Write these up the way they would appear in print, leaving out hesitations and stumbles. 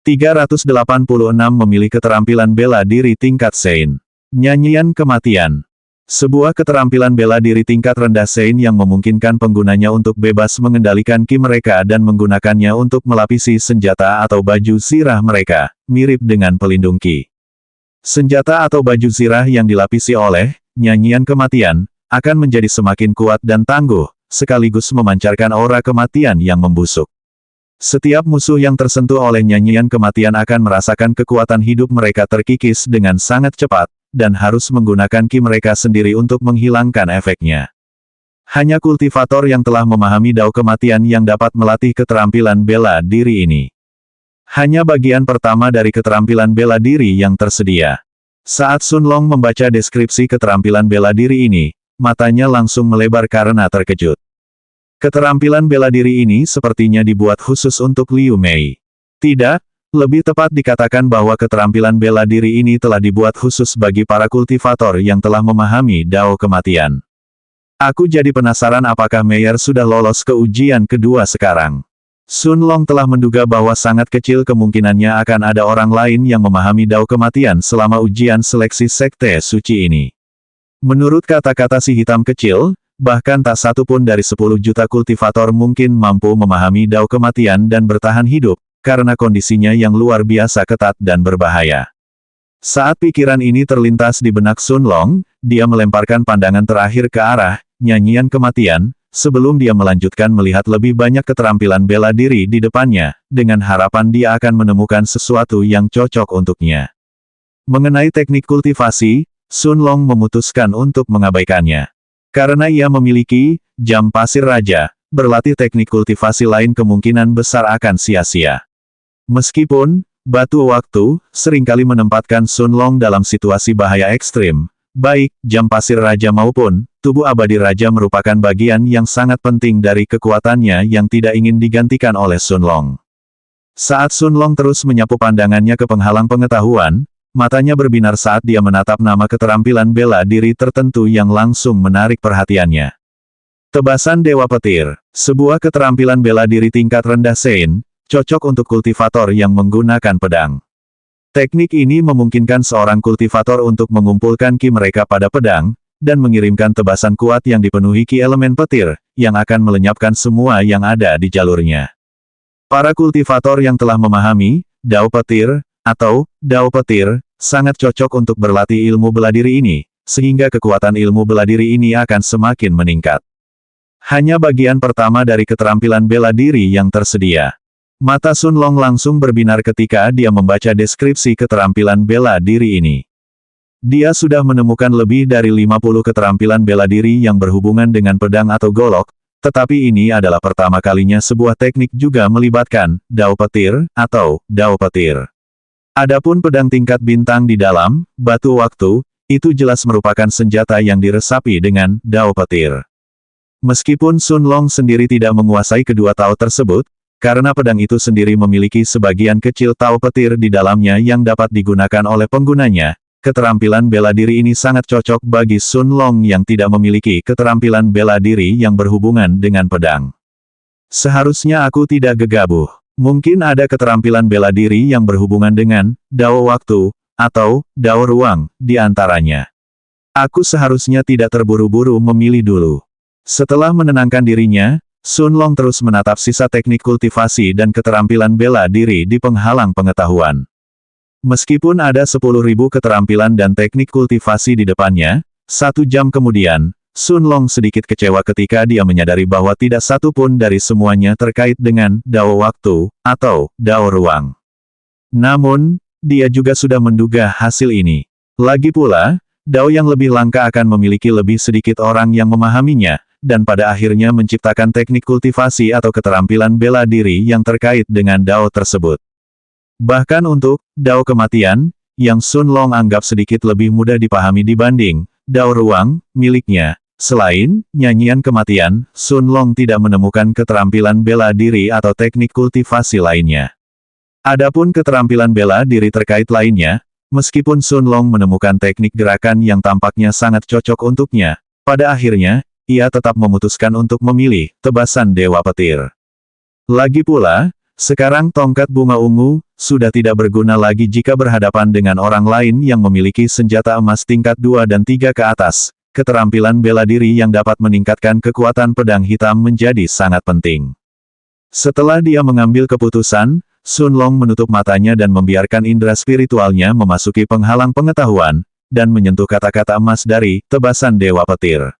386 memilih keterampilan bela diri tingkat Sein. Nyanyian kematian. Sebuah keterampilan bela diri tingkat rendah Sein yang memungkinkan penggunanya untuk bebas mengendalikan ki mereka dan menggunakannya untuk melapisi senjata atau baju zirah mereka, mirip dengan pelindung ki. Senjata atau baju zirah yang dilapisi oleh nyanyian kematian akan menjadi semakin kuat dan tangguh, sekaligus memancarkan aura kematian yang membusuk. Setiap musuh yang tersentuh oleh nyanyian kematian akan merasakan kekuatan hidup mereka terkikis dengan sangat cepat, dan harus menggunakan ki mereka sendiri untuk menghilangkan efeknya. Hanya kultivator yang telah memahami dao kematian yang dapat melatih keterampilan bela diri ini. Hanya bagian pertama dari keterampilan bela diri yang tersedia. Saat Sun Long membaca deskripsi keterampilan bela diri ini, matanya langsung melebar karena terkejut. Keterampilan bela diri ini sepertinya dibuat khusus untuk Liu Mei. Tidak, lebih tepat dikatakan bahwa keterampilan bela diri ini telah dibuat khusus bagi para kultivator yang telah memahami dao kematian. Aku jadi penasaran apakah Meyer sudah lolos ke ujian kedua sekarang. Sun Long telah menduga bahwa sangat kecil kemungkinannya akan ada orang lain yang memahami dao kematian selama ujian seleksi sekte suci ini. Menurut kata-kata si hitam kecil, bahkan tak satu pun dari 10 juta kultivator mungkin mampu memahami dao kematian dan bertahan hidup, karena kondisinya yang luar biasa ketat dan berbahaya. Saat pikiran ini terlintas di benak Sun Long, dia melemparkan pandangan terakhir ke arah nyanyian kematian, sebelum dia melanjutkan melihat lebih banyak keterampilan bela diri di depannya, dengan harapan dia akan menemukan sesuatu yang cocok untuknya. Mengenai teknik kultivasi, Sun Long memutuskan untuk mengabaikannya. Karena ia memiliki jam pasir raja, berlatih teknik kultivasi lain kemungkinan besar akan sia-sia. Meskipun batu waktu seringkali menempatkan Sun Long dalam situasi bahaya ekstrim, baik jam pasir raja maupun tubuh abadi raja merupakan bagian yang sangat penting dari kekuatannya yang tidak ingin digantikan oleh Sun Long. Saat Sun Long terus menyapu pandangannya ke penghalang pengetahuan, matanya berbinar saat dia menatap nama keterampilan bela diri tertentu yang langsung menarik perhatiannya. Tebasan Dewa Petir, sebuah keterampilan bela diri tingkat rendah Sein, cocok untuk kultivator yang menggunakan pedang. Teknik ini memungkinkan seorang kultivator untuk mengumpulkan ki mereka pada pedang, dan mengirimkan tebasan kuat yang dipenuhi ki elemen petir, yang akan melenyapkan semua yang ada di jalurnya. Para kultivator yang telah memahami dao petir, atau dao petir, sangat cocok untuk berlatih ilmu bela diri ini, sehingga kekuatan ilmu bela diri ini akan semakin meningkat. Hanya bagian pertama dari keterampilan bela diri yang tersedia. Mata Sun Long langsung berbinar ketika dia membaca deskripsi keterampilan bela diri ini. Dia sudah menemukan lebih dari 50 keterampilan bela diri yang berhubungan dengan pedang atau golok, tetapi ini adalah pertama kalinya sebuah teknik juga melibatkan dao petir, atau dao petir. Adapun pedang tingkat bintang di dalam batu waktu, itu jelas merupakan senjata yang diresapi dengan dao petir. Meskipun Sun Long sendiri tidak menguasai kedua tao tersebut, karena pedang itu sendiri memiliki sebagian kecil tao petir di dalamnya yang dapat digunakan oleh penggunanya, keterampilan bela diri ini sangat cocok bagi Sun Long yang tidak memiliki keterampilan bela diri yang berhubungan dengan pedang. Seharusnya aku tidak gegabah. Mungkin ada keterampilan bela diri yang berhubungan dengan dao waktu, atau dao ruang, di antaranya. Aku seharusnya tidak terburu-buru memilih dulu. Setelah menenangkan dirinya, Sun Long terus menatap sisa teknik kultivasi dan keterampilan bela diri di penghalang pengetahuan. Meskipun ada 10.000 keterampilan dan teknik kultivasi di depannya, 1 jam kemudian, Sun Long sedikit kecewa ketika dia menyadari bahwa tidak satu pun dari semuanya terkait dengan dao waktu, atau dao ruang. Namun, dia juga sudah menduga hasil ini. Lagi pula, dao yang lebih langka akan memiliki lebih sedikit orang yang memahaminya, dan pada akhirnya menciptakan teknik kultivasi atau keterampilan bela diri yang terkait dengan dao tersebut. Bahkan untuk dao kematian, yang Sun Long anggap sedikit lebih mudah dipahami dibanding dao ruang miliknya. Selain nyanyian kematian, Sun Long tidak menemukan keterampilan bela diri atau teknik kultivasi lainnya. Adapun keterampilan bela diri terkait lainnya, meskipun Sun Long menemukan teknik gerakan yang tampaknya sangat cocok untuknya, pada akhirnya, ia tetap memutuskan untuk memilih tebasan Dewa Petir. Lagi pula, Sekarang tongkat bunga ungu, sudah tidak berguna lagi jika berhadapan dengan orang lain yang memiliki senjata emas tingkat 2 dan 3 ke atas. Keterampilan bela diri yang dapat meningkatkan kekuatan pedang hitam menjadi sangat penting. Setelah dia mengambil keputusan, Sun Long menutup matanya dan membiarkan indera spiritualnya memasuki penghalang pengetahuan, dan menyentuh kata-kata emas dari tebasan Dewa Petir.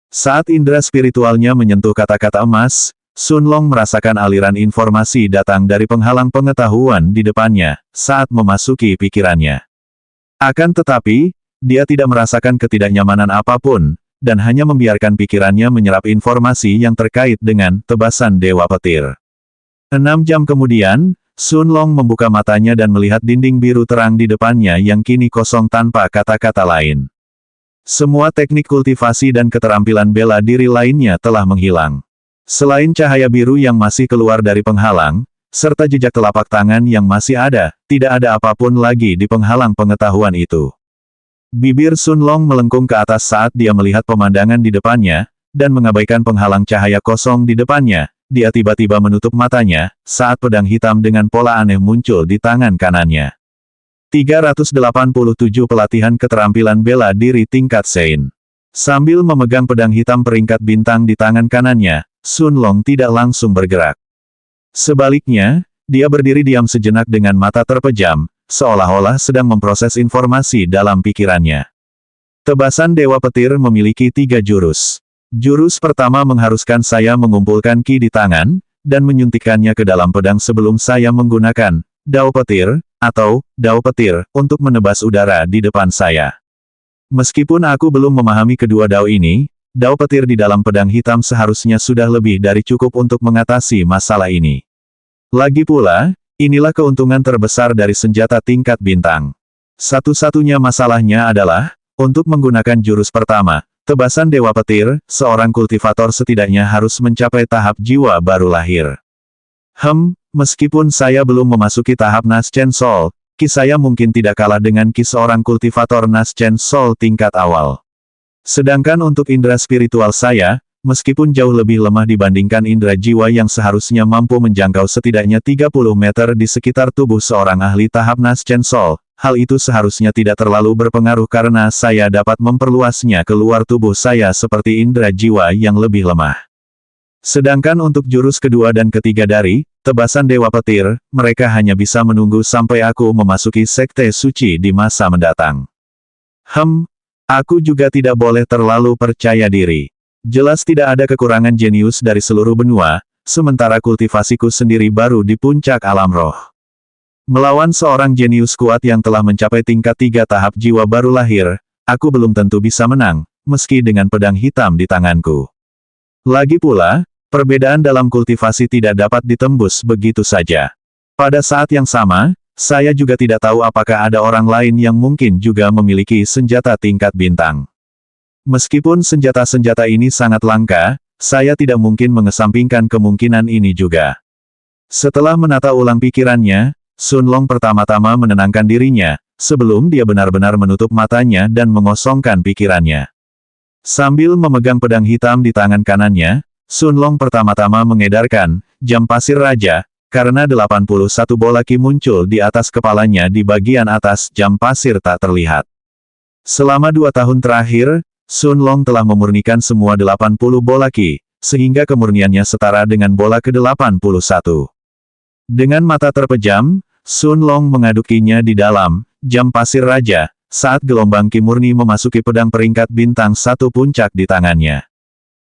Saat indera spiritualnya menyentuh kata-kata emas, Sun Long merasakan aliran informasi datang dari penghalang pengetahuan di depannya, saat memasuki pikirannya. Akan tetapi, dia tidak merasakan ketidaknyamanan apapun, dan hanya membiarkan pikirannya menyerap informasi yang terkait dengan tebasan Dewa Petir. 6 jam kemudian, Sun Long membuka matanya dan melihat dinding biru terang di depannya yang kini kosong tanpa kata-kata lain. Semua teknik kultivasi dan keterampilan bela diri lainnya telah menghilang. Selain cahaya biru yang masih keluar dari penghalang, serta jejak telapak tangan yang masih ada, tidak ada apapun lagi di penghalang pengetahuan itu. Bibir Sun Long melengkung ke atas saat dia melihat pemandangan di depannya, dan mengabaikan penghalang cahaya kosong di depannya. Dia tiba-tiba menutup matanya, saat pedang hitam dengan pola aneh muncul di tangan kanannya. 387 Pelatihan Keterampilan Bela Diri Tingkat Sein. Sambil memegang pedang hitam peringkat bintang di tangan kanannya, Sun Long tidak langsung bergerak. Sebaliknya, dia berdiri diam sejenak dengan mata terpejam, seolah-olah sedang memproses informasi dalam pikirannya. Tebasan Dewa Petir memiliki 3 jurus. Jurus pertama mengharuskan saya mengumpulkan ki di tangan, dan menyuntikkannya ke dalam pedang sebelum saya menggunakan Dao Petir, atau Dao Petir, untuk menebas udara di depan saya. Meskipun aku belum memahami kedua dao ini, Dao Petir di dalam pedang hitam seharusnya sudah lebih dari cukup untuk mengatasi masalah ini. Lagi pula, inilah keuntungan terbesar dari senjata tingkat bintang. Satu-satunya masalahnya adalah, untuk menggunakan jurus pertama, tebasan Dewa Petir, seorang kultivator setidaknya harus mencapai tahap jiwa baru lahir. Meskipun saya belum memasuki tahap Naschen Soul, ki saya mungkin tidak kalah dengan ki seorang kultivator Naschen Soul tingkat awal. Sedangkan untuk indera spiritual saya, meskipun jauh lebih lemah dibandingkan indera jiwa yang seharusnya mampu menjangkau setidaknya 30 meter di sekitar tubuh seorang ahli tahap Naschen Soul, hal itu seharusnya tidak terlalu berpengaruh karena saya dapat memperluasnya keluar tubuh saya seperti indera jiwa yang lebih lemah. Sedangkan untuk jurus kedua dan ketiga dari tebasan Dewa Petir, mereka hanya bisa menunggu sampai aku memasuki Sekte Suci di masa mendatang. Aku juga tidak boleh terlalu percaya diri. Jelas tidak ada kekurangan jenius dari seluruh benua, sementara kultivasiku sendiri baru di puncak alam roh. Melawan seorang jenius kuat yang telah mencapai tingkat 3 tahap jiwa baru lahir, aku belum tentu bisa menang, meski dengan pedang hitam di tanganku. Lagi pula, perbedaan dalam kultivasi tidak dapat ditembus begitu saja. Pada saat yang sama, saya juga tidak tahu apakah ada orang lain yang mungkin juga memiliki senjata tingkat bintang. Meskipun senjata-senjata ini sangat langka, saya tidak mungkin mengesampingkan kemungkinan ini juga. Setelah menata ulang pikirannya, Sun Long pertama-tama menenangkan dirinya, sebelum dia benar-benar menutup matanya dan mengosongkan pikirannya. Sambil memegang pedang hitam di tangan kanannya, Sun Long pertama-tama mengedarkan jam pasir raja, karena 81 bola ki muncul di atas kepalanya di bagian atas jam pasir tak terlihat. Selama 2 tahun terakhir, Sun Long telah memurnikan semua 80 bola ki, sehingga kemurniannya setara dengan bola ke-81. Dengan mata terpejam, Sun Long mengadukinya di dalam jam pasir raja, saat gelombang ki murni memasuki pedang peringkat bintang 1 puncak di tangannya.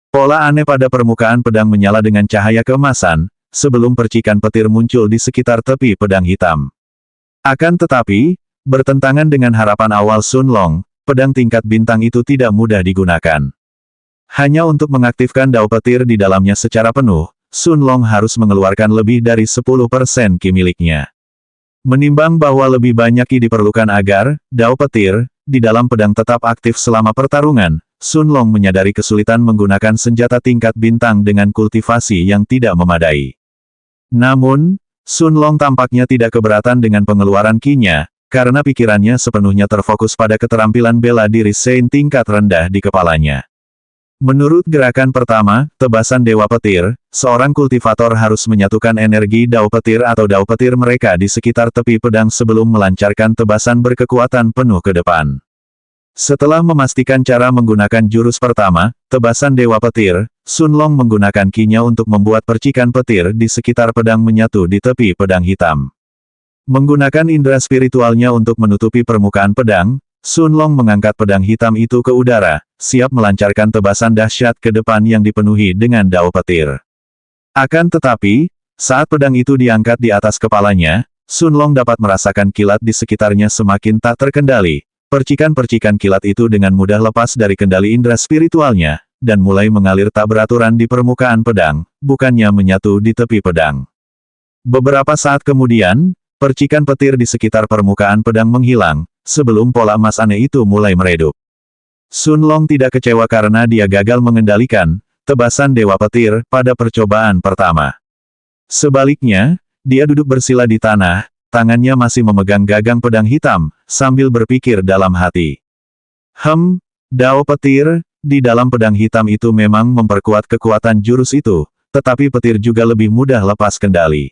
Pola aneh pada permukaan pedang menyala dengan cahaya keemasan, sebelum percikan petir muncul di sekitar tepi pedang hitam. Akan tetapi, bertentangan dengan harapan awal Sun Long, pedang tingkat bintang itu tidak mudah digunakan. Hanya untuk mengaktifkan Dao Petir di dalamnya secara penuh, Sun Long harus mengeluarkan lebih dari 10% ki miliknya. Menimbang bahwa lebih banyak ki diperlukan agar Dao Petir di dalam pedang tetap aktif selama pertarungan, Sun Long menyadari kesulitan menggunakan senjata tingkat bintang dengan kultivasi yang tidak memadai. Namun, Sun Long tampaknya tidak keberatan dengan pengeluaran ki-nya, karena pikirannya sepenuhnya terfokus pada keterampilan bela diri Sein tingkat rendah di kepalanya. Menurut gerakan pertama, tebasan Dewa Petir, seorang kultivator harus menyatukan energi Dao Petir atau Dao Petir mereka di sekitar tepi pedang sebelum melancarkan tebasan berkekuatan penuh ke depan. Setelah memastikan cara menggunakan jurus pertama, tebasan Dewa Petir, Sun Long menggunakan ki-nya untuk membuat percikan petir di sekitar pedang menyatu di tepi pedang hitam. Menggunakan indera spiritualnya untuk menutupi permukaan pedang, Sun Long mengangkat pedang hitam itu ke udara, siap melancarkan tebasan dahsyat ke depan yang dipenuhi dengan Dao Petir. Akan tetapi, saat pedang itu diangkat di atas kepalanya, Sun Long dapat merasakan kilat di sekitarnya semakin tak terkendali. Percikan-percikan kilat itu dengan mudah lepas dari kendali indera spiritualnya, dan mulai mengalir tak beraturan di permukaan pedang, bukannya menyatu di tepi pedang. Beberapa saat kemudian, percikan petir di sekitar permukaan pedang menghilang, sebelum pola emas aneh itu mulai meredup. Sun Long tidak kecewa karena dia gagal mengendalikan tebasan Dewa Petir pada percobaan pertama. Sebaliknya, dia duduk bersila di tanah, tangannya masih memegang gagang pedang hitam, sambil berpikir dalam hati. Dao Petir, di dalam pedang hitam itu memang memperkuat kekuatan jurus itu, tetapi petir juga lebih mudah lepas kendali.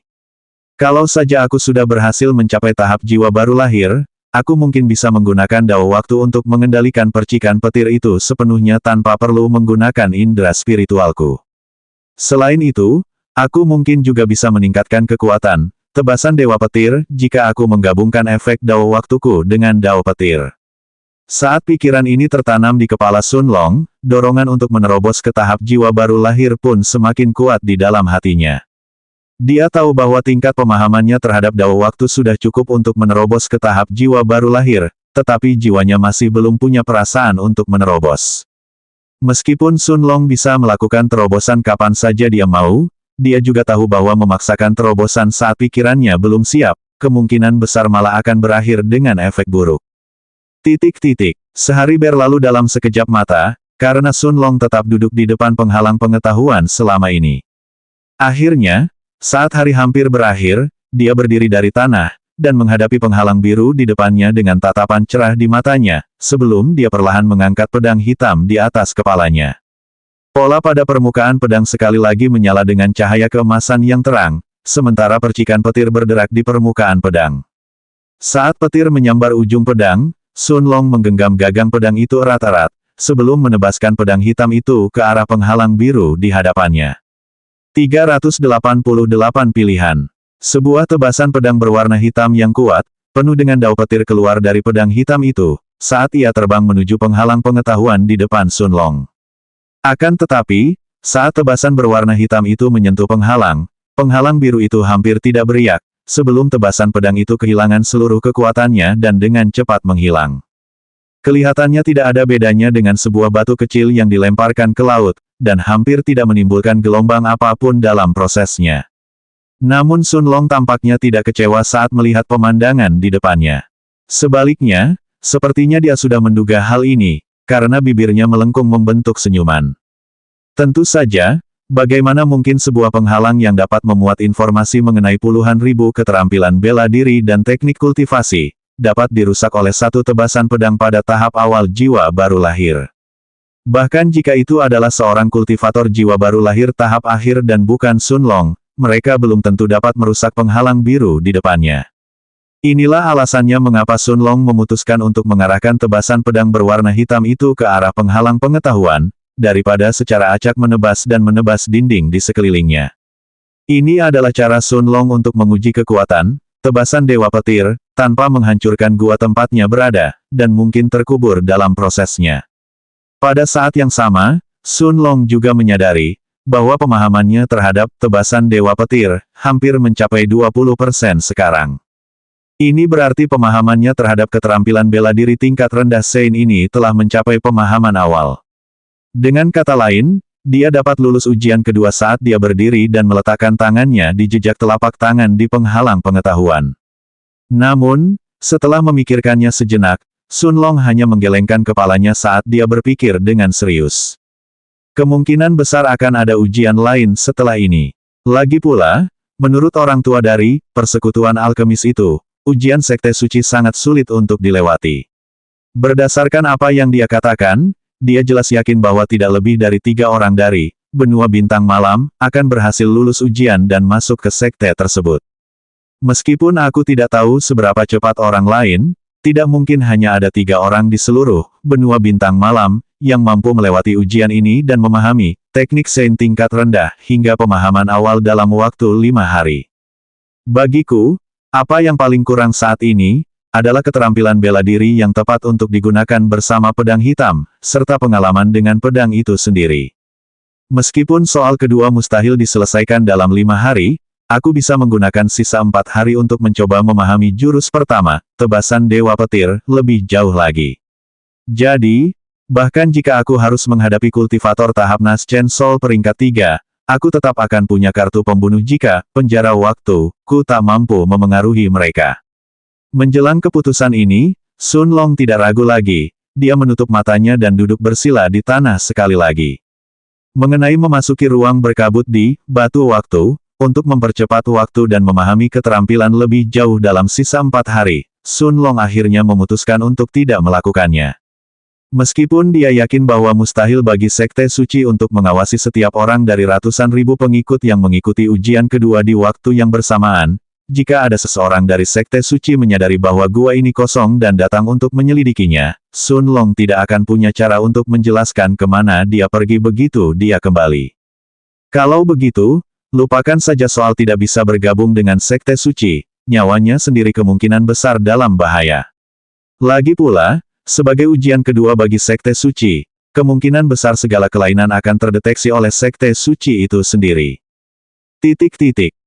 Kalau saja aku sudah berhasil mencapai tahap jiwa baru lahir, aku mungkin bisa menggunakan Dao waktu untuk mengendalikan percikan petir itu sepenuhnya tanpa perlu menggunakan indera spiritualku. Selain itu, aku mungkin juga bisa meningkatkan kekuatan tebasan Dewa Petir jika aku menggabungkan efek Dao waktuku dengan Dao Petir. Saat pikiran ini tertanam di kepala Sun Long, dorongan untuk menerobos ke tahap jiwa baru lahir pun semakin kuat di dalam hatinya. Dia tahu bahwa tingkat pemahamannya terhadap Dao waktu sudah cukup untuk menerobos ke tahap jiwa baru lahir, tetapi jiwanya masih belum punya perasaan untuk menerobos. Meskipun Sun Long bisa melakukan terobosan kapan saja dia mau, dia juga tahu bahwa memaksakan terobosan saat pikirannya belum siap, kemungkinan besar malah akan berakhir dengan efek buruk. Sehari berlalu dalam sekejap mata, karena Sun Long tetap duduk di depan penghalang pengetahuan selama ini. Akhirnya, saat hari hampir berakhir, dia berdiri dari tanah, dan menghadapi penghalang biru di depannya dengan tatapan cerah di matanya, sebelum dia perlahan mengangkat pedang hitam di atas kepalanya. Pola pada permukaan pedang sekali lagi menyala dengan cahaya keemasan yang terang, sementara percikan petir berderak di permukaan pedang. Saat petir menyambar ujung pedang, Sun Long menggenggam gagang pedang itu erat-erat, sebelum menebaskan pedang hitam itu ke arah penghalang biru di hadapannya. 388 pilihan. Sebuah tebasan pedang berwarna hitam yang kuat, penuh dengan Dao Petir keluar dari pedang hitam itu, saat ia terbang menuju penghalang pengetahuan di depan Sun Long. Akan tetapi, saat tebasan berwarna hitam itu menyentuh penghalang biru itu hampir tidak beriak, sebelum tebasan pedang itu kehilangan seluruh kekuatannya dan dengan cepat menghilang. Kelihatannya tidak ada bedanya dengan sebuah batu kecil yang dilemparkan ke laut, dan hampir tidak menimbulkan gelombang apapun dalam prosesnya. Namun Sun Long tampaknya tidak kecewa saat melihat pemandangan di depannya. Sebaliknya, sepertinya dia sudah menduga hal ini, karena bibirnya melengkung membentuk senyuman. Tentu saja, bagaimana mungkin sebuah penghalang yang dapat memuat informasi mengenai puluhan ribu keterampilan bela diri dan teknik kultivasi, dapat dirusak oleh satu tebasan pedang pada tahap awal jiwa baru lahir. Bahkan jika itu adalah seorang kultivator jiwa baru lahir tahap akhir dan bukan Sun Long, mereka belum tentu dapat merusak penghalang biru di depannya. Inilah alasannya mengapa Sun Long memutuskan untuk mengarahkan tebasan pedang berwarna hitam itu ke arah penghalang pengetahuan, daripada secara acak menebas dinding di sekelilingnya. Ini adalah cara Sun Long untuk menguji kekuatan tebasan Dewa Petir, tanpa menghancurkan gua tempatnya berada, dan mungkin terkubur dalam prosesnya. Pada saat yang sama, Sun Long juga menyadari bahwa pemahamannya terhadap tebasan Dewa Petir hampir mencapai 20% sekarang. Ini berarti pemahamannya terhadap keterampilan bela diri tingkat rendah Sein ini telah mencapai pemahaman awal. Dengan kata lain, dia dapat lulus ujian kedua saat dia berdiri dan meletakkan tangannya di jejak telapak tangan di penghalang pengetahuan. Namun, setelah memikirkannya sejenak, Sun Long hanya menggelengkan kepalanya saat dia berpikir dengan serius. Kemungkinan besar akan ada ujian lain setelah ini. Lagi pula, menurut orang tua dari persekutuan alkemis itu, ujian sekte suci sangat sulit untuk dilewati. Berdasarkan apa yang dia katakan, dia jelas yakin bahwa tidak lebih dari 3 orang dari benua bintang malam akan berhasil lulus ujian dan masuk ke sekte tersebut. Meskipun aku tidak tahu seberapa cepat orang lain, tidak mungkin hanya ada 3 orang di seluruh benua bintang malam yang mampu melewati ujian ini dan memahami teknik Sein tingkat rendah hingga pemahaman awal dalam waktu 5 hari. Bagiku, apa yang paling kurang saat ini adalah keterampilan bela diri yang tepat untuk digunakan bersama pedang hitam, serta pengalaman dengan pedang itu sendiri. Meskipun soal kedua mustahil diselesaikan dalam 5 hari, aku bisa menggunakan sisa 4 hari untuk mencoba memahami jurus pertama, tebasan Dewa Petir, lebih jauh lagi. Jadi, bahkan jika aku harus menghadapi kultivator tahap Naschen Soul peringkat 3, aku tetap akan punya kartu pembunuh jika penjara waktu ku tak mampu memengaruhi mereka. Menjelang keputusan ini, Sun Long tidak ragu lagi. Dia menutup matanya dan duduk bersila di tanah sekali lagi. Mengenai memasuki ruang berkabut di batu waktu, untuk mempercepat waktu dan memahami keterampilan lebih jauh dalam sisa 4 hari, Sun Long akhirnya memutuskan untuk tidak melakukannya. Meskipun dia yakin bahwa mustahil bagi Sekte Suci untuk mengawasi setiap orang dari ratusan ribu pengikut yang mengikuti ujian kedua di waktu yang bersamaan, jika ada seseorang dari Sekte Suci menyadari bahwa gua ini kosong dan datang untuk menyelidikinya, Sun Long tidak akan punya cara untuk menjelaskan kemana dia pergi begitu dia kembali. Kalau begitu, lupakan saja soal tidak bisa bergabung dengan Sekte Suci, nyawanya sendiri kemungkinan besar dalam bahaya. Lagi pula, sebagai ujian kedua bagi Sekte Suci, kemungkinan besar segala kelainan akan terdeteksi oleh Sekte Suci itu sendiri.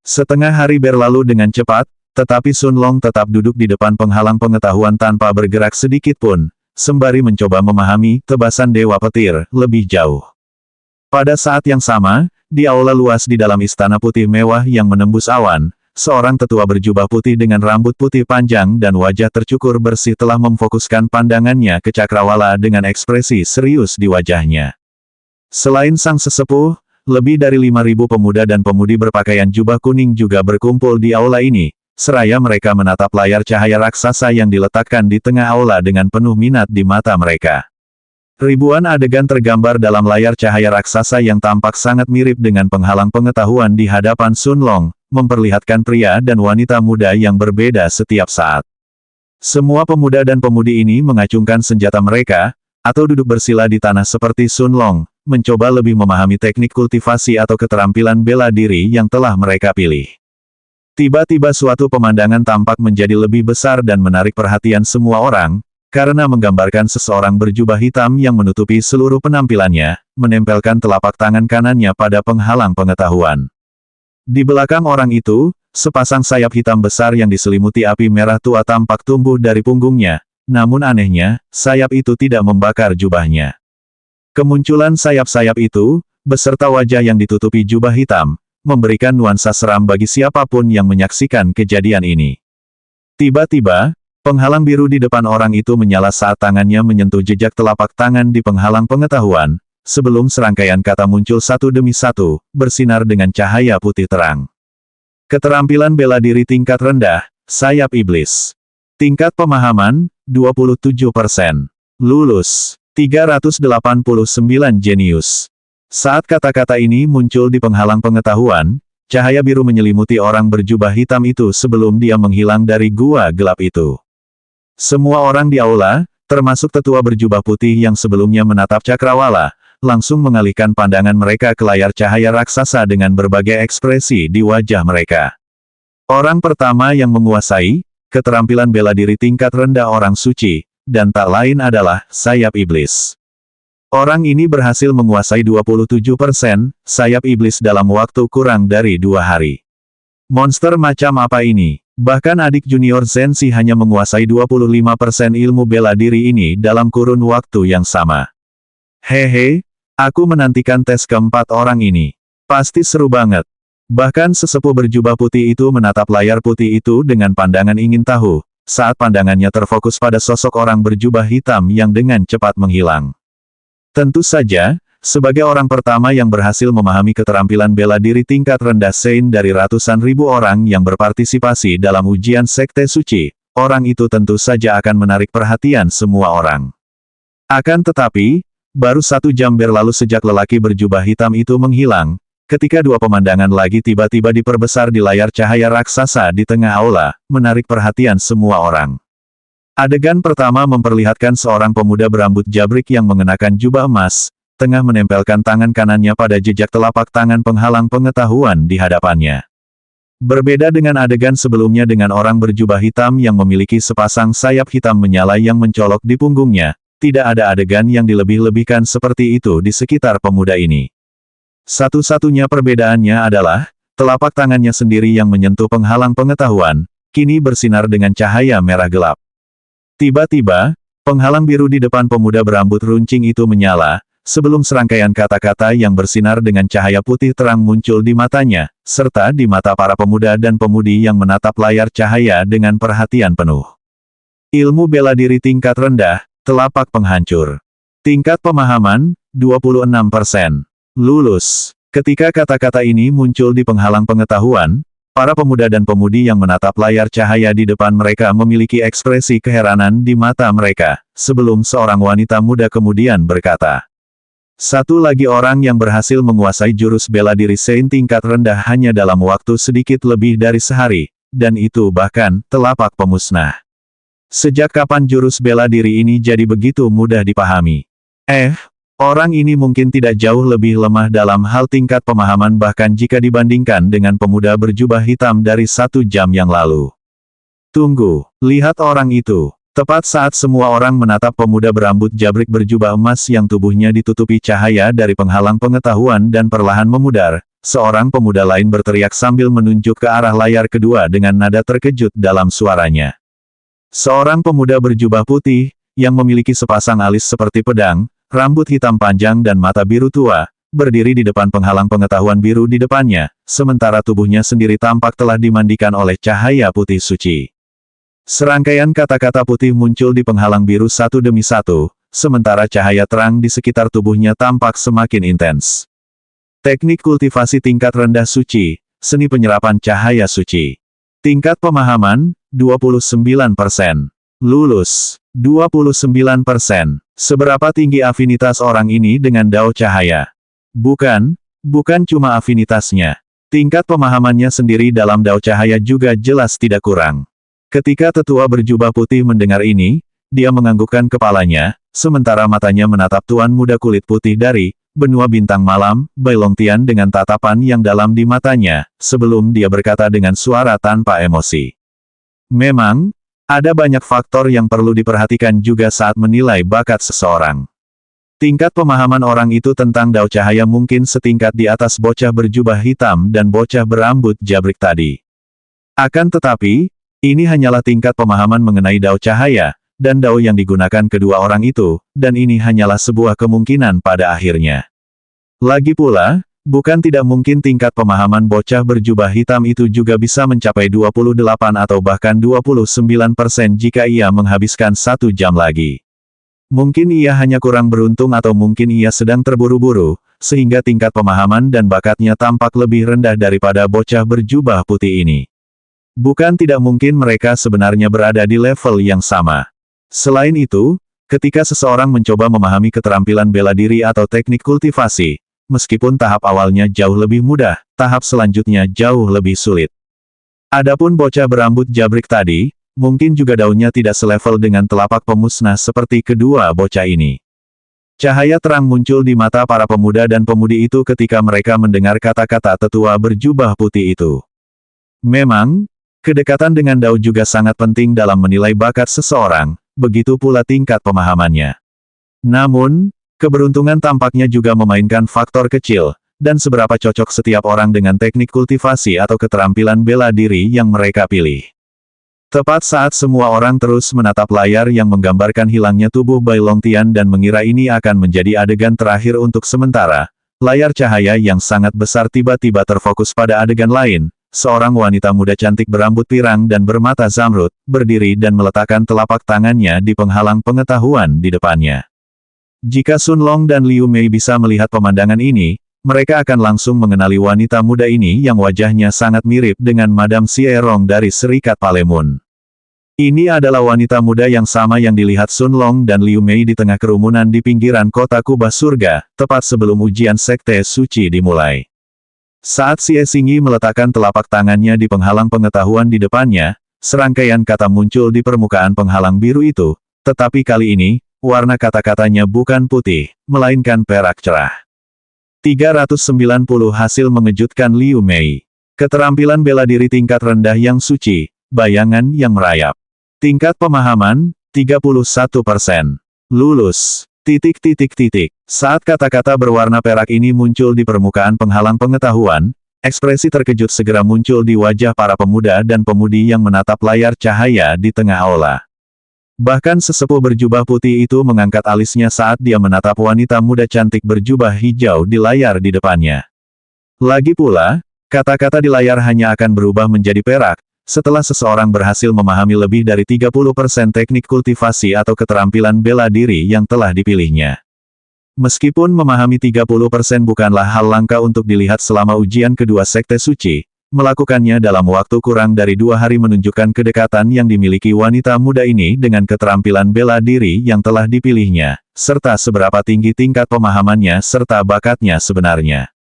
Setengah hari berlalu dengan cepat, tetapi Sun Long tetap duduk di depan penghalang pengetahuan tanpa bergerak sedikit pun, sembari mencoba memahami tebasan Dewa Petir lebih jauh. Pada saat yang sama, di aula luas di dalam istana putih mewah yang menembus awan, seorang tetua berjubah putih dengan rambut putih panjang dan wajah tercukur bersih telah memfokuskan pandangannya ke Cakrawala dengan ekspresi serius di wajahnya. Selain sang sesepuh, lebih dari 5.000 pemuda dan pemudi berpakaian jubah kuning juga berkumpul di aula ini, seraya mereka menatap layar cahaya raksasa yang diletakkan di tengah aula dengan penuh minat di mata mereka. Ribuan adegan tergambar dalam layar cahaya raksasa yang tampak sangat mirip dengan penghalang pengetahuan di hadapan Sun Long, memperlihatkan pria dan wanita muda yang berbeda setiap saat. Semua pemuda dan pemudi ini mengacungkan senjata mereka, atau duduk bersila di tanah seperti Sun Long, mencoba lebih memahami teknik kultivasi atau keterampilan bela diri yang telah mereka pilih. Tiba-tiba suatu pemandangan tampak menjadi lebih besar dan menarik perhatian semua orang, karena menggambarkan seseorang berjubah hitam yang menutupi seluruh penampilannya, menempelkan telapak tangan kanannya pada penghalang pengetahuan. Di belakang orang itu, sepasang sayap hitam besar yang diselimuti api merah tua tampak tumbuh dari punggungnya, namun anehnya, sayap itu tidak membakar jubahnya. Kemunculan sayap-sayap itu, beserta wajah yang ditutupi jubah hitam, memberikan nuansa seram bagi siapapun yang menyaksikan kejadian ini. Tiba-tiba, penghalang biru di depan orang itu menyala saat tangannya menyentuh jejak telapak tangan di penghalang pengetahuan, sebelum serangkaian kata muncul satu demi satu, bersinar dengan cahaya putih terang. Keterampilan bela diri tingkat rendah, sayap iblis. Tingkat pemahaman, 27%. Lulus, 389 jenius. Saat kata-kata ini muncul di penghalang pengetahuan, cahaya biru menyelimuti orang berjubah hitam itu sebelum dia menghilang dari gua gelap itu. Semua orang di aula, termasuk tetua berjubah putih yang sebelumnya menatap Cakrawala, langsung mengalihkan pandangan mereka ke layar cahaya raksasa dengan berbagai ekspresi di wajah mereka. Orang pertama yang menguasai keterampilan bela diri tingkat rendah orang suci, dan tak lain adalah sayap iblis. Orang ini berhasil menguasai 27% sayap iblis dalam waktu kurang dari 2 hari. Monster macam apa ini? Bahkan adik junior Zenzi hanya menguasai 25% ilmu bela diri ini dalam kurun waktu yang sama. Hehe, aku menantikan tes keempat orang ini. Pasti seru banget. Bahkan sesepuh berjubah putih itu menatap layar putih itu dengan pandangan ingin tahu, saat pandangannya terfokus pada sosok orang berjubah hitam yang dengan cepat menghilang. Tentu saja, sebagai orang pertama yang berhasil memahami keterampilan bela diri tingkat rendah Sein dari ratusan ribu orang yang berpartisipasi dalam ujian Sekte Suci, orang itu tentu saja akan menarik perhatian semua orang. Akan tetapi, Baru 1 jam berlalu sejak lelaki berjubah hitam itu menghilang, ketika dua pemandangan lagi tiba-tiba diperbesar di layar cahaya raksasa di tengah aula, menarik perhatian semua orang. Adegan pertama memperlihatkan seorang pemuda berambut jabrik yang mengenakan jubah emas, tengah menempelkan tangan kanannya pada jejak telapak tangan penghalang pengetahuan di hadapannya. Berbeda dengan adegan sebelumnya dengan orang berjubah hitam yang memiliki sepasang sayap hitam menyala yang mencolok di punggungnya, tidak ada adegan yang dilebih-lebihkan seperti itu di sekitar pemuda ini. Satu-satunya perbedaannya adalah, telapak tangannya sendiri yang menyentuh penghalang pengetahuan, kini bersinar dengan cahaya merah gelap. Tiba-tiba, penghalang biru di depan pemuda berambut runcing itu menyala, sebelum serangkaian kata-kata yang bersinar dengan cahaya putih terang muncul di matanya, serta di mata para pemuda dan pemudi yang menatap layar cahaya dengan perhatian penuh. Ilmu bela diri tingkat rendah, telapak penghancur. Tingkat pemahaman, 26%. Lulus. Ketika kata-kata ini muncul di penghalang pengetahuan, para pemuda dan pemudi yang menatap layar cahaya di depan mereka memiliki ekspresi keheranan di mata mereka, sebelum seorang wanita muda kemudian berkata, "Satu lagi orang yang berhasil menguasai jurus bela diri Sein tingkat rendah hanya dalam waktu sedikit lebih dari sehari, dan itu bahkan telapak pemusnah. Sejak kapan jurus bela diri ini jadi begitu mudah dipahami? Orang ini mungkin tidak jauh lebih lemah dalam hal tingkat pemahaman bahkan jika dibandingkan dengan pemuda berjubah hitam dari 1 jam yang lalu. Tunggu, lihat orang itu." Tepat saat semua orang menatap pemuda berambut jabrik berjubah emas yang tubuhnya ditutupi cahaya dari penghalang pengetahuan dan perlahan memudar, seorang pemuda lain berteriak sambil menunjuk ke arah layar kedua dengan nada terkejut dalam suaranya. Seorang pemuda berjubah putih, yang memiliki sepasang alis seperti pedang, rambut hitam panjang dan mata biru tua, berdiri di depan penghalang pengetahuan biru di depannya, sementara tubuhnya sendiri tampak telah dimandikan oleh cahaya putih suci. Serangkaian kata-kata putih muncul di penghalang biru satu demi satu, sementara cahaya terang di sekitar tubuhnya tampak semakin intens. Teknik kultivasi tingkat rendah suci, seni penyerapan cahaya suci. Tingkat pemahaman, 29%. Lulus, 29%. Seberapa tinggi afinitas orang ini dengan dao cahaya? Bukan cuma afinitasnya. Tingkat pemahamannya sendiri dalam dao cahaya juga jelas tidak kurang. Ketika tetua berjubah putih mendengar ini, dia menganggukkan kepalanya, sementara matanya menatap tuan muda kulit putih dari benua bintang malam, Bai Longtian dengan tatapan yang dalam di matanya, sebelum dia berkata dengan suara tanpa emosi. Memang, ada banyak faktor yang perlu diperhatikan juga saat menilai bakat seseorang. Tingkat pemahaman orang itu tentang dao cahaya mungkin setingkat di atas bocah berjubah hitam dan bocah berambut jabrik tadi. Akan tetapi, ini hanyalah tingkat pemahaman mengenai dao cahaya, dan dao yang digunakan kedua orang itu, dan ini hanyalah sebuah kemungkinan pada akhirnya. Lagi pula, bukan tidak mungkin tingkat pemahaman bocah berjubah hitam itu juga bisa mencapai 28 atau bahkan 29% jika ia menghabiskan 1 jam lagi. Mungkin ia hanya kurang beruntung atau mungkin ia sedang terburu-buru, sehingga tingkat pemahaman dan bakatnya tampak lebih rendah daripada bocah berjubah putih ini. Bukan tidak mungkin mereka sebenarnya berada di level yang sama. Selain itu, ketika seseorang mencoba memahami keterampilan bela diri atau teknik kultivasi, meskipun tahap awalnya jauh lebih mudah, tahap selanjutnya jauh lebih sulit. Adapun bocah berambut jabrik tadi, mungkin juga daunnya tidak selevel dengan telapak pemusnah seperti kedua bocah ini. Cahaya terang muncul di mata para pemuda dan pemudi itu ketika mereka mendengar kata-kata tetua berjubah putih itu. Memang, kedekatan dengan dao juga sangat penting dalam menilai bakat seseorang, begitu pula tingkat pemahamannya. Namun, keberuntungan tampaknya juga memainkan faktor kecil, dan seberapa cocok setiap orang dengan teknik kultivasi atau keterampilan bela diri yang mereka pilih. Tepat saat semua orang terus menatap layar yang menggambarkan hilangnya tubuh Bai Longtian dan mengira ini akan menjadi adegan terakhir untuk sementara, layar cahaya yang sangat besar tiba-tiba terfokus pada adegan lain, seorang wanita muda cantik berambut pirang dan bermata zamrud, berdiri dan meletakkan telapak tangannya di penghalang pengetahuan di depannya. Jika Sun Long dan Liu Mei bisa melihat pemandangan ini, mereka akan langsung mengenali wanita muda ini yang wajahnya sangat mirip dengan Madame Xie Rong dari Serikat Palemun. Ini adalah wanita muda yang sama yang dilihat Sun Long dan Liu Mei di tengah kerumunan di pinggiran kota kubah surga, tepat sebelum ujian sekte suci dimulai. Saat Xie Xingyi meletakkan telapak tangannya di penghalang pengetahuan di depannya, serangkaian kata muncul di permukaan penghalang biru itu, tetapi kali ini, warna kata-katanya bukan putih, melainkan perak cerah. 390 hasil mengejutkan Liu Mei. Keterampilan bela diri tingkat rendah yang suci, bayangan yang merayap. Tingkat pemahaman, 31%. Lulus. Saat kata-kata berwarna perak ini muncul di permukaan penghalang pengetahuan, ekspresi terkejut segera muncul di wajah para pemuda dan pemudi yang menatap layar cahaya di tengah aula. Bahkan sesepuh berjubah putih itu mengangkat alisnya saat dia menatap wanita muda cantik berjubah hijau di layar di depannya. Lagi pula, kata-kata di layar hanya akan berubah menjadi perak, setelah seseorang berhasil memahami lebih dari 30% teknik kultivasi atau keterampilan bela diri yang telah dipilihnya. Meskipun memahami 30% bukanlah hal langka untuk dilihat selama ujian kedua sekte suci, melakukannya dalam waktu kurang dari 2 hari menunjukkan kedekatan yang dimiliki wanita muda ini dengan keterampilan bela diri yang telah dipilihnya, serta seberapa tinggi tingkat pemahamannya serta bakatnya sebenarnya.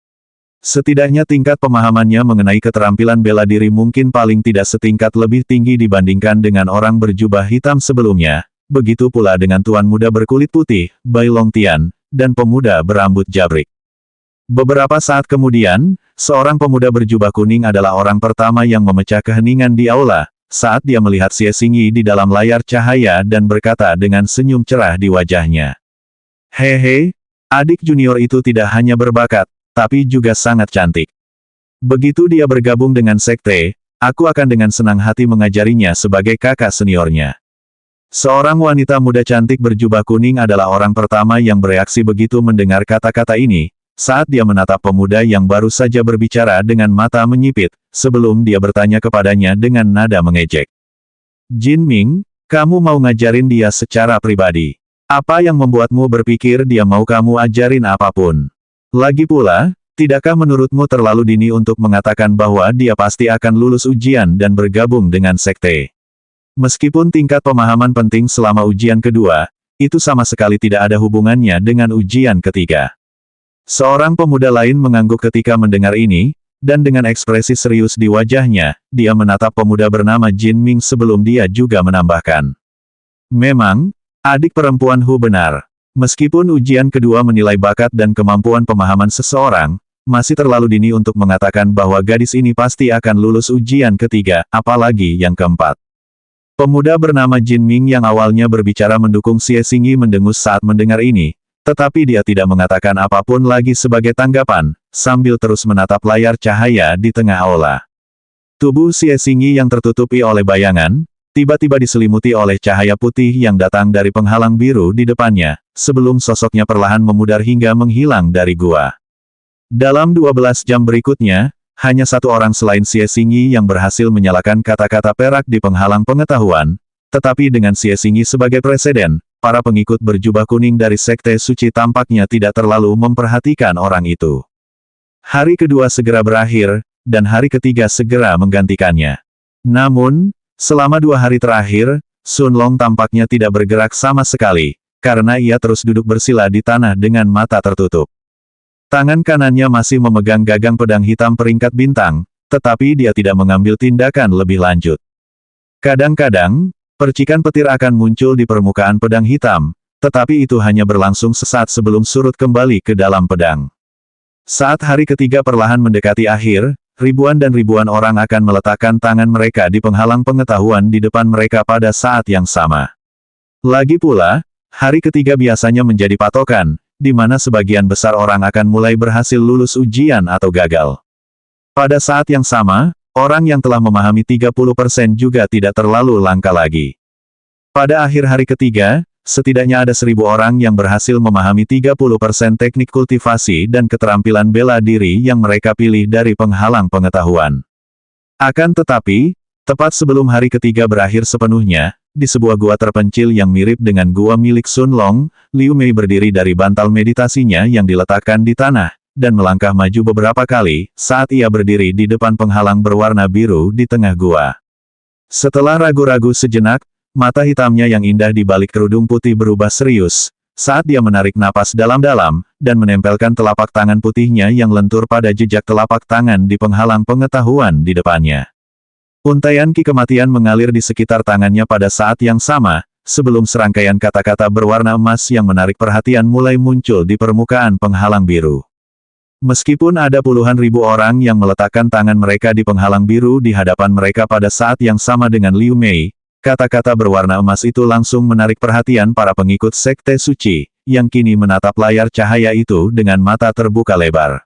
Setidaknya tingkat pemahamannya mengenai keterampilan bela diri mungkin paling tidak setingkat lebih tinggi dibandingkan dengan orang berjubah hitam sebelumnya, begitu pula dengan tuan muda berkulit putih, Bai Longtian, dan pemuda berambut jabrik. Beberapa saat kemudian, seorang pemuda berjubah kuning adalah orang pertama yang memecah keheningan di aula, saat dia melihat Xie Xingyi di dalam layar cahaya dan berkata dengan senyum cerah di wajahnya. Hehe, adik junior itu tidak hanya berbakat, tapi juga sangat cantik. Begitu dia bergabung dengan sekte, aku akan dengan senang hati mengajarinya sebagai kakak seniornya. Seorang wanita muda cantik berjubah kuning adalah orang pertama yang bereaksi begitu mendengar kata-kata ini, saat dia menatap pemuda yang baru saja berbicara dengan mata menyipit, sebelum dia bertanya kepadanya dengan nada mengejek. Jin Ming, kamu mau ngajarin dia secara pribadi. Apa yang membuatmu berpikir dia mau kamu ajarin apapun? Lagi pula, tidakkah menurutmu terlalu dini untuk mengatakan bahwa dia pasti akan lulus ujian dan bergabung dengan sekte? Meskipun tingkat pemahaman penting selama ujian kedua, itu sama sekali tidak ada hubungannya dengan ujian ketiga. Seorang pemuda lain mengangguk ketika mendengar ini, dan dengan ekspresi serius di wajahnya, dia menatap pemuda bernama Jin Ming sebelum dia juga menambahkan. Memang, adik perempuan Hu benar. Meskipun ujian kedua menilai bakat dan kemampuan pemahaman seseorang, masih terlalu dini untuk mengatakan bahwa gadis ini pasti akan lulus ujian ketiga, apalagi yang keempat. Pemuda bernama Jin Ming yang awalnya berbicara mendukung Xie Xingyi mendengus saat mendengar ini, tetapi dia tidak mengatakan apapun lagi sebagai tanggapan, sambil terus menatap layar cahaya di tengah aula. Tubuh Xie Xingyi yang tertutupi oleh bayangan, tiba-tiba diselimuti oleh cahaya putih yang datang dari penghalang biru di depannya, sebelum sosoknya perlahan memudar hingga menghilang dari gua. Dalam 12 jam berikutnya, hanya satu orang selain Xie Xingyi yang berhasil menyalakan kata-kata perak di penghalang pengetahuan, tetapi dengan Xie Xingyi sebagai presiden, para pengikut berjubah kuning dari sekte suci tampaknya tidak terlalu memperhatikan orang itu. Hari kedua segera berakhir, dan hari ketiga segera menggantikannya. Namun, selama 2 hari terakhir, Sun Long tampaknya tidak bergerak sama sekali, karena ia terus duduk bersila di tanah dengan mata tertutup. Tangan kanannya masih memegang gagang pedang hitam peringkat bintang, tetapi dia tidak mengambil tindakan lebih lanjut. Kadang-kadang, percikan petir akan muncul di permukaan pedang hitam, tetapi itu hanya berlangsung sesaat sebelum surut kembali ke dalam pedang. Saat hari ketiga perlahan mendekati akhir, ribuan dan ribuan orang akan meletakkan tangan mereka di penghalang pengetahuan di depan mereka pada saat yang sama. Lagi pula, hari ketiga biasanya menjadi patokan, di mana sebagian besar orang akan mulai berhasil lulus ujian atau gagal. Pada saat yang sama, orang yang telah memahami 30% juga tidak terlalu langka lagi. Pada akhir hari ketiga, setidaknya ada 1.000 orang yang berhasil memahami 30% teknik kultivasi dan keterampilan bela diri yang mereka pilih dari penghalang pengetahuan. Akan tetapi, tepat sebelum hari ketiga berakhir sepenuhnya, di sebuah gua terpencil yang mirip dengan gua milik Sun Long, Liu Mei berdiri dari bantal meditasinya yang diletakkan di tanah, dan melangkah maju beberapa kali, saat ia berdiri di depan penghalang berwarna biru di tengah gua. Setelah ragu-ragu sejenak, mata hitamnya yang indah di balik kerudung putih berubah serius, saat dia menarik napas dalam-dalam, dan menempelkan telapak tangan putihnya yang lentur pada jejak telapak tangan di penghalang pengetahuan di depannya. Untaian ki kematian mengalir di sekitar tangannya pada saat yang sama, sebelum serangkaian kata-kata berwarna emas yang menarik perhatian mulai muncul di permukaan penghalang biru. Meskipun ada puluhan ribu orang yang meletakkan tangan mereka di penghalang biru di hadapan mereka pada saat yang sama dengan Liu Mei, kata-kata berwarna emas itu langsung menarik perhatian para pengikut Sekte Suci, yang kini menatap layar cahaya itu dengan mata terbuka lebar.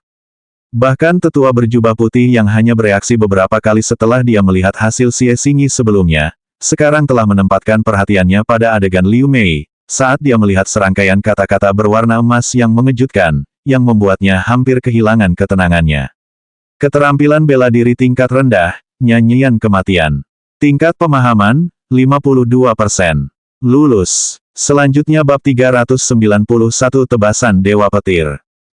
Bahkan tetua berjubah putih yang hanya bereaksi beberapa kali setelah dia melihat hasil Xie Xingyi sebelumnya, sekarang telah menempatkan perhatiannya pada adegan Liu Mei, saat dia melihat serangkaian kata-kata berwarna emas yang mengejutkan, yang membuatnya hampir kehilangan ketenangannya. Keterampilan bela diri tingkat rendah, nyanyian kematian. Tingkat pemahaman, 52%. Lulus. Selanjutnya bab 391 tebasan Dewa Petir.